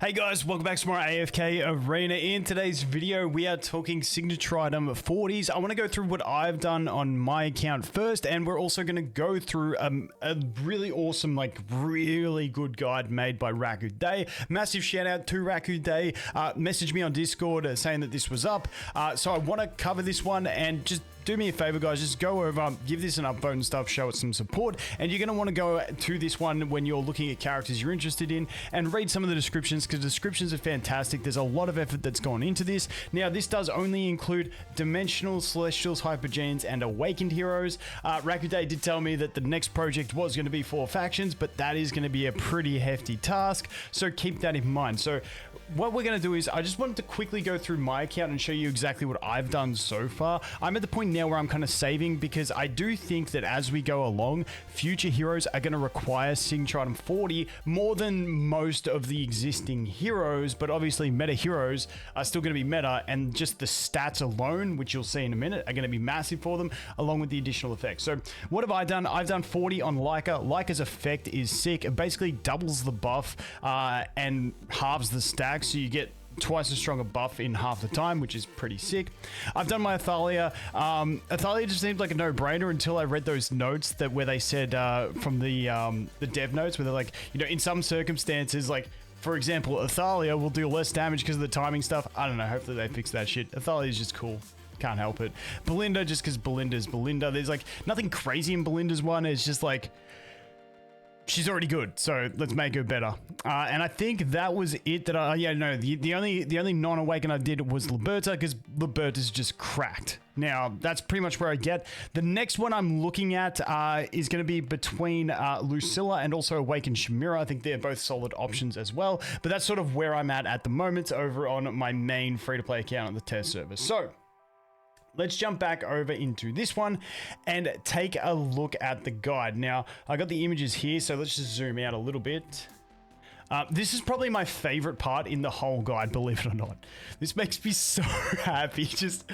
Hey guys, welcome back to more AFK Arena. In today's video, we are talking signature item 40s. I want to go through what I've done on my account first, and we're also going to go through a really awesome, really good guide made by Raku Day. Massive shout out to Raku Day. Messaged me on Discord saying that this was up. So I want to cover this one and just do me a favor, guys, just go over, give this an upvote and stuff, show it some support, and you're going to want to go to this one when you're looking at characters you're interested in and read some of the descriptions, because descriptions are fantastic. There's a lot of effort that's gone into this. Now, this does only include Dimensional, Celestials, Hypergenes, and Awakened heroes. Raku Day did tell me that the next project was going to be 4 factions, but that is going to be a pretty hefty task, so keep that in mind. So what we're going to do is, I just wanted to quickly go through my account and show you exactly what I've done so far. I'm at the point now where I'm kind of saving, because I do think that as we go along, future heroes are going to require signature item 40 more than most of the existing heroes, but obviously meta heroes are still going to be meta, and just the stats alone, which you'll see in a minute, are going to be massive for them, along with the additional effects. So what have I done? I've done 40 on Leica. Leica's effect is sick. It basically doubles the buff and halves the stack, so you get twice as strong a buff in half the time, which is pretty sick. I've done my Athalia. Athalia just seemed like a no-brainer until I read those notes that where they said from the dev notes, where they're like, you know, in some circumstances, like for example, Athalia will do less damage because of the timing stuff. I don't know. Hopefully they fix that shit. Athalia is just cool. Can't help it. Belinda, just because Belinda's Belinda. There's like nothing crazy in Belinda's one. It's just like, she's already good, so let's make her better. And I think that was it. That the only non-awaken I did was Liberta, because Liberta's just cracked. Now that's pretty much where I get. The next one I'm looking at is going to be between Lucilla and also Awakened Shamira. I think they're both solid options as well. But that's sort of where I'm at the moment over on my main free-to-play account on the test server. So let's jump back over into this one and take a look at the guide. Now, I got the images here, so let's just zoom out a little bit. This is probably my favorite part in the whole guide, believe it or not. This makes me so happy. Just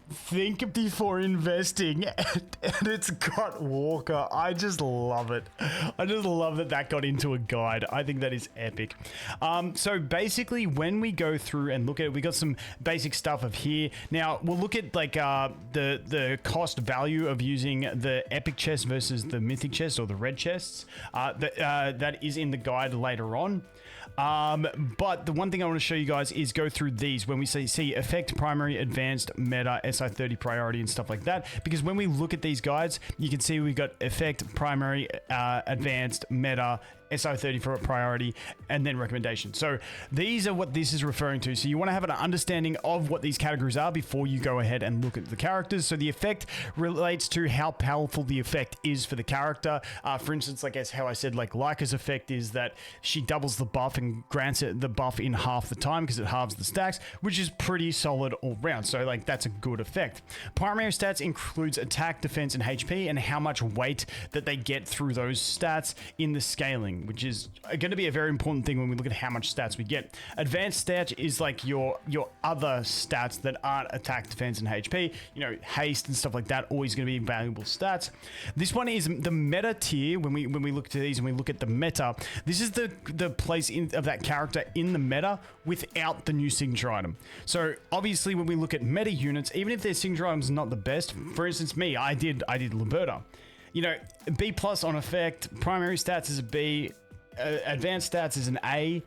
think before investing, and it's got Walker. I just love it. I just love that that got into a guide. I think that is epic. So basically, when we go through and look at it, we got some basic stuff of here. Now, we'll look at like the cost value of using the epic chest versus the mythic chest or the red chests. That is in the guide later on. But the one thing I want to show you guys is go through these when we see effect, primary, advanced, meta, SI30 priority and stuff like that, because when we look at these guides, you can see we've got effect, primary, advanced, meta, SI30 for a priority, and then recommendation. So these are what this is referring to. So you want to have an understanding of what these categories are before you go ahead and look at the characters. So the effect relates to how powerful the effect is for the character. For instance, like as how I said, like Leica's effect is that she doubles the buff and grants it the buff in half the time because it halves the stacks, which is pretty solid all round. So like that's a good effect. Primary stats includes attack, defense, and HP, and how much weight that they get through those stats in the scaling, which is going to be a very important thing when we look at how much stats we get. Advanced stats is like your other stats that aren't attack, defense, and HP. You know, haste and stuff like that, always going to be valuable stats. This one is the meta tier. When we look to these and we look at the meta, this is the place of that character in the meta without the new signature item. So obviously when we look at meta units, even if their signature item is not the best, for instance me, I did Liberta. You know, B plus on effect, primary stats is a B, advanced stats is an A,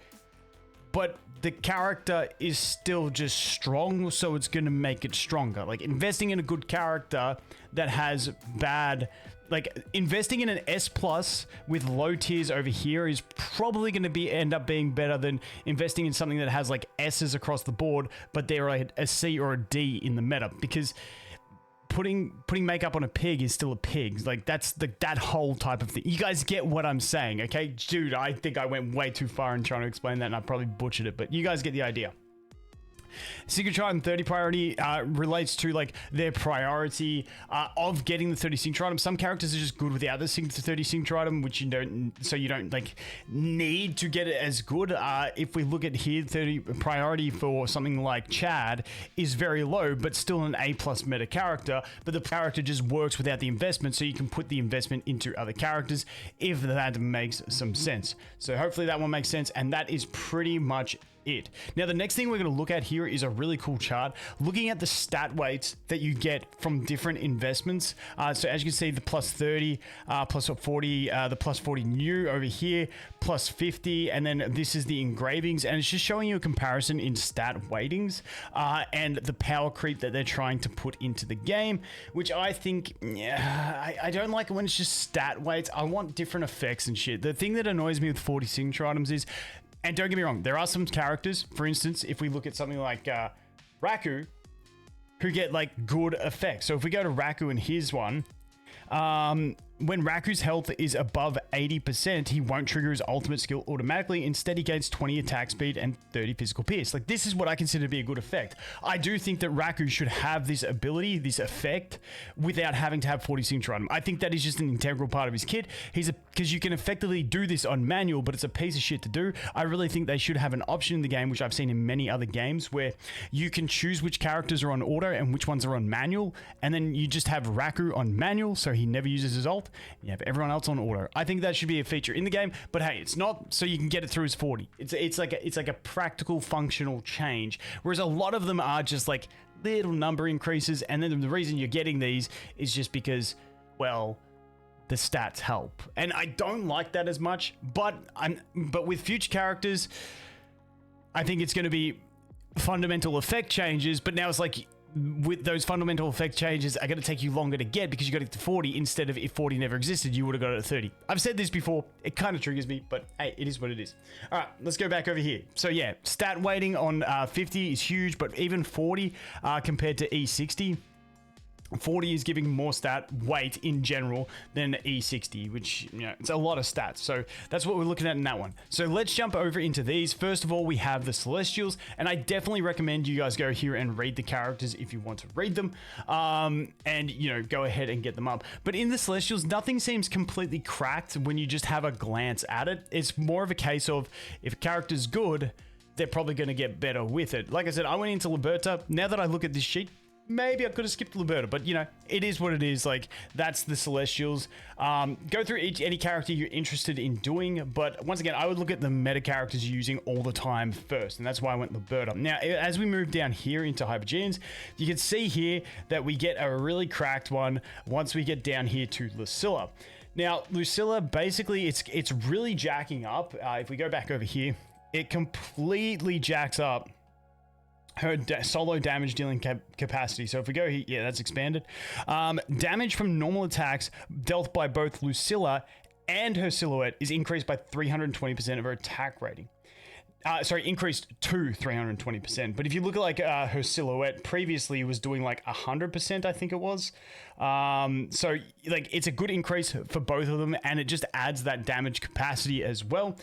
but the character is still just strong, so it's going to make it stronger. Like investing in a good character that has bad, like investing in an S plus with low tiers over here is probably going to end up being better than investing in something that has like S's across the board, but they're a C or a D in the meta, because putting makeup on a pig is still a pig. Like that's that whole type of thing. You guys get what I'm saying, okay? Dude, I think I went way too far in trying to explain that, and I probably butchered it, but you guys get the idea. Signature item 30 priority relates to like their priority of getting the 30 signature item. Some characters are just good without the 30 signature item, which you don't like need to get it as good. If we look at here, 30 priority for something like Chad is very low, but still an A+ meta character, but the character just works without the investment, so you can put the investment into other characters if that makes some sense. So hopefully that one makes sense, and that is pretty much it. Now the next thing we're going to look at here is a really cool chart looking at the stat weights that you get from different investments. So as you can see, the plus 30, plus 40, the plus 40 new over here, plus 50, and then this is the engravings, and it's just showing you a comparison in stat weightings and the power creep that they're trying to put into the game, which I think, I don't like it when it's just stat weights. I want different effects and shit. The thing that annoys me with 40 signature items is, and don't get me wrong, there are some characters, for instance, if we look at something like Raku, who get like good effects. So if we go to Raku and his one, when Raku's health is above 80%, he won't trigger his ultimate skill automatically. Instead, he gains 20 attack speed and 30 physical pierce. Like, this is what I consider to be a good effect. I do think that Raku should have this ability, this effect, without having to have 40 signature item. I think that is just an integral part of his kit. Because you can effectively do this on manual, but it's a piece of shit to do. I really think they should have an option in the game, which I've seen in many other games, where you can choose which characters are on auto and which ones are on manual, and then you just have Raku on manual, so he never uses his ult. You have everyone else on auto. I think that should be a feature in the game, but hey, it's not, so you can get it through as 40. It's like a practical, functional change, whereas a lot of them are just like little number increases, and then the reason you're getting these is just because, well, the stats help, and I don't like that as much. But with future characters, I think it's going to be fundamental effect changes. But now it's like, with those fundamental effect changes are going to take you longer to get, because you got it to 40 instead of, if 40 never existed, you would have got it at 30. I've said this before, it kind of triggers me, but hey, it is what it is. All right, let's go back over here. So yeah, stat weighting on 50 is huge, but even 40 compared to E60, 40 is giving more stat weight in general than E60, which, you know, it's a lot of stats. So that's what we're looking at in that one. So let's jump over into these. First of all, we have the Celestials, and I definitely recommend you guys go here and read the characters if you want to read them, and, you know, go ahead and get them up. But in the Celestials, nothing seems completely cracked when you just have a glance at it. It's more of a case of, if a character's good, they're probably going to get better with it. Like I said, I went into Liberta. Now that I look at this sheet, maybe I could have skipped Liberta, but, you know, it is what it is. Like, that's the Celestials. Go through any character you're interested in doing, but once again, I would look at the meta characters you're using all the time first, and that's why I went Liberta. Now, as we move down here into Hypergeans, you can see here that we get a really cracked one once we get down here to Lucilla. Now, Lucilla, basically, it's really jacking up. If we go back over here, it completely jacks up her solo damage dealing capacity. So if we go here, yeah, that's expanded. Damage from normal attacks dealt by both Lucilla and her silhouette is increased by 320% of her attack rating. Increased to 320%. But if you look at like her silhouette previously was doing like 100%, I think it was. So like, it's a good increase for both of them, and it just adds that damage capacity as well,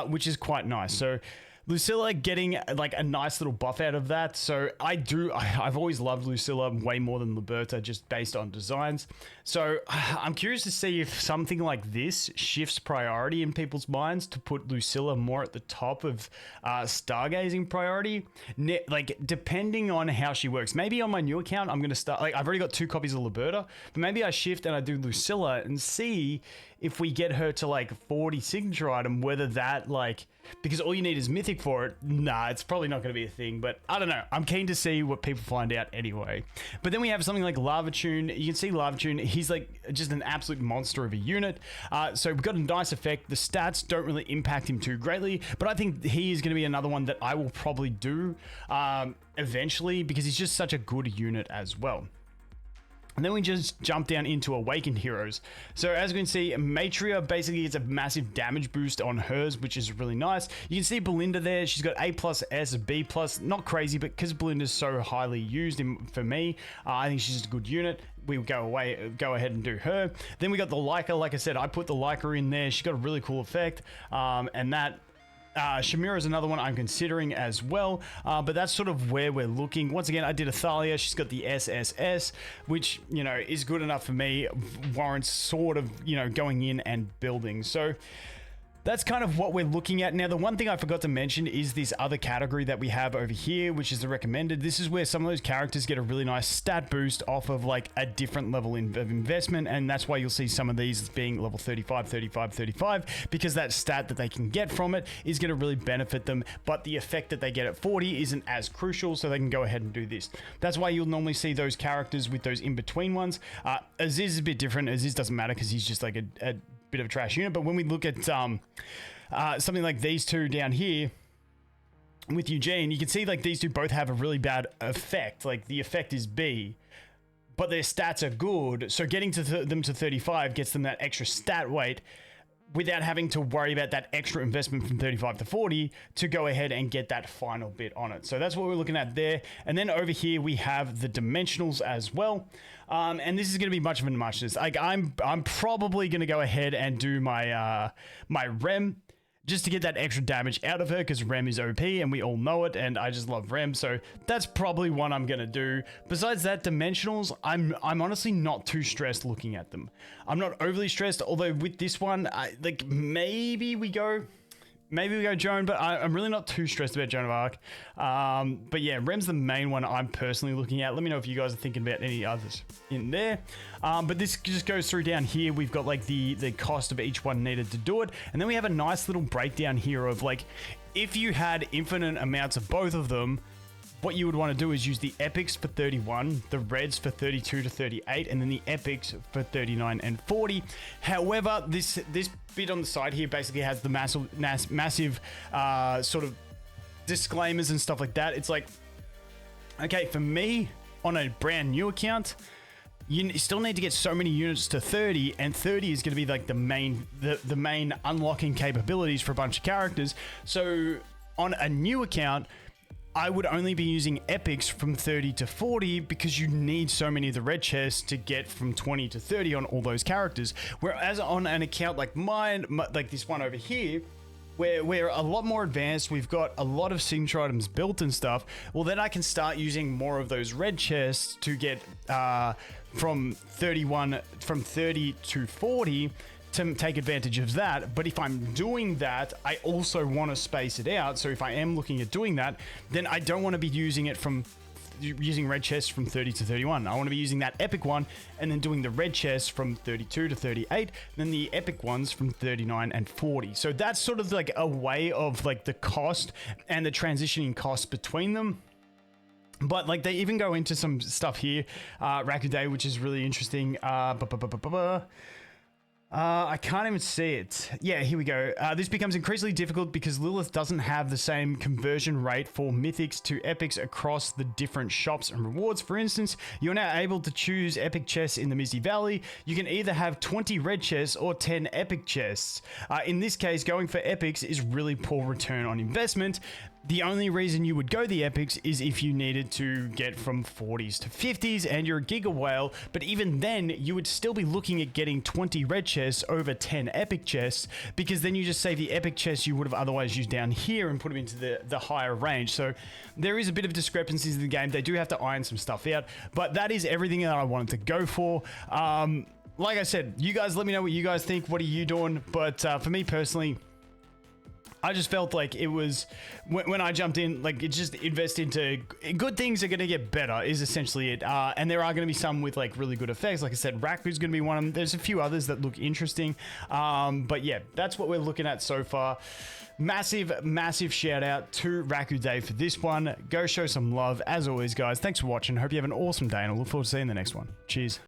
which is quite nice. So Lucilla getting like a nice little buff out of that. So I've always loved Lucilla way more than Liberta, just based on designs. So I'm curious to see if something like this shifts priority in people's minds to put Lucilla more at the top of stargazing priority. Like, depending on how she works. Maybe on my new account, I'm going to start, like, I've already got 2 copies of Liberta, but maybe I shift and I do Lucilla and see if we get her to like 40 signature item, whether that, like, because all you need is mythic for it. Nah, it's probably not going to be a thing, but I don't know. I'm keen to see what people find out anyway. But then we have something like Lavatune. You can see Lavatune, he's like just an absolute monster of a unit. So we've got a nice effect. The stats don't really impact him too greatly, but I think he is going to be another one that I will probably do eventually, because he's just such a good unit as well. And then we just jump down into Awakened Heroes. So as you can see, Matria basically gets a massive damage boost on hers, which is really nice. You can see Belinda there. She's got A+, S, B+. Not crazy, but because Belinda's so highly used for me, I think she's just a good unit. We will go ahead and do her. Then we got the Leica. Like I said, I put the Leica in there. She got a really cool effect, and that Shamira is another one I'm considering as well, but that's sort of where we're looking. Once again, I did Athalia. She's got the SSS, which, you know, is good enough for me, warrants sort of, you know, going in and building. So that's kind of what we're looking at. Now, the one thing I forgot to mention is this other category that we have over here, which is the recommended. This is where some of those characters get a really nice stat boost off of like a different level of investment. And that's why you'll see some of these being level 35, 35, 35, because that stat that they can get from it is going to really benefit them. But the effect that they get at 40 isn't as crucial, so they can go ahead and do this. That's why you'll normally see those characters with those in-between ones. Aziz is a bit different. Aziz doesn't matter because he's just like a bit of a trash unit. But when we look at something like these two down here with Eugene, you can see like these two both have a really bad effect. Like the effect is B, but their stats are good. So getting to them to 35 gets them that extra stat weight without having to worry about that extra investment from 35 to 40 to go ahead and get that final bit on it. So that's what we're looking at there. And then over here we have the dimensionals as well. And this is going to be much of a muchness. Like I'm probably going to go ahead and do my my Rem just to get that extra damage out of her, because Rem is OP and we all know it, and I just love Rem, so that's probably what I'm gonna do. Besides that, dimensionals, I'm honestly not too stressed looking at them. I'm not overly stressed, although with this one, like maybe we go Joan, but I'm really not too stressed about Joan of Arc. But yeah, Rem's the main one I'm personally looking at. Let me know if you guys are thinking about any others in there. But this just goes through down here. We've got like the cost of each one needed to do it. And then we have a nice little breakdown here of like, if you had infinite amounts of both of them, what you would want to do is use the epics for 31, the reds for 32 to 38, and then the epics for 39 and 40. However, this bit on the side here basically has the massive sort of disclaimers and stuff like that. It's like, okay, for me, on a brand new account, you still need to get so many units to 30, and 30 is going to be like the main unlocking capabilities for a bunch of characters. So on a new account, I would only be using epics from 30 to 40 because you need so many of the red chests to get from 20 to 30 on all those characters. Whereas on an account like mine, like this one over here, where we're a lot more advanced, we've got a lot of signature items built and stuff, well then I can start using more of those red chests to get from 30 to 40 to take advantage of that. But if I'm doing that, I also want to space it out. So if I am looking at doing that, then I don't want to be using red chests from 30 to 31. I want to be using that epic one and then doing the red chests from 32 to 38, then the epic ones from 39 and 40. So that's sort of like a way of like the cost and the transitioning costs between them. But like they even go into some stuff here, Rakude, which is really interesting. I can't even see it. Yeah, here we go. This becomes increasingly difficult because Lilith doesn't have the same conversion rate for mythics to epics across the different shops and rewards. For instance, you're now able to choose epic chests in the Misty Valley. You can either have 20 red chests or 10 epic chests. In this case, going for epics is really poor return on investment. The only reason you would go the epics is if you needed to get from 40s to 50s and you're a Giga Whale, but even then you would still be looking at getting 20 red chests over 10 epic chests, because then you just save the epic chests you would have otherwise used down here and put them into the higher range. So there is a bit of discrepancies in the game. They do have to iron some stuff out, but that is everything that I wanted to go for. Like I said, you guys let me know what you guys think. What are you doing? But for me personally, I just felt like it was, when I jumped in, like it just invest into good things are going to get better is essentially it. And there are going to be some with like really good effects. Like I said, Raku's going to be one of them. There's a few others that look interesting. But yeah, that's what we're looking at so far. Massive shout out to Rakude for this one. Go show some love. As always, guys, thanks for watching. Hope you have an awesome day and I look forward to seeing the next one. Cheers.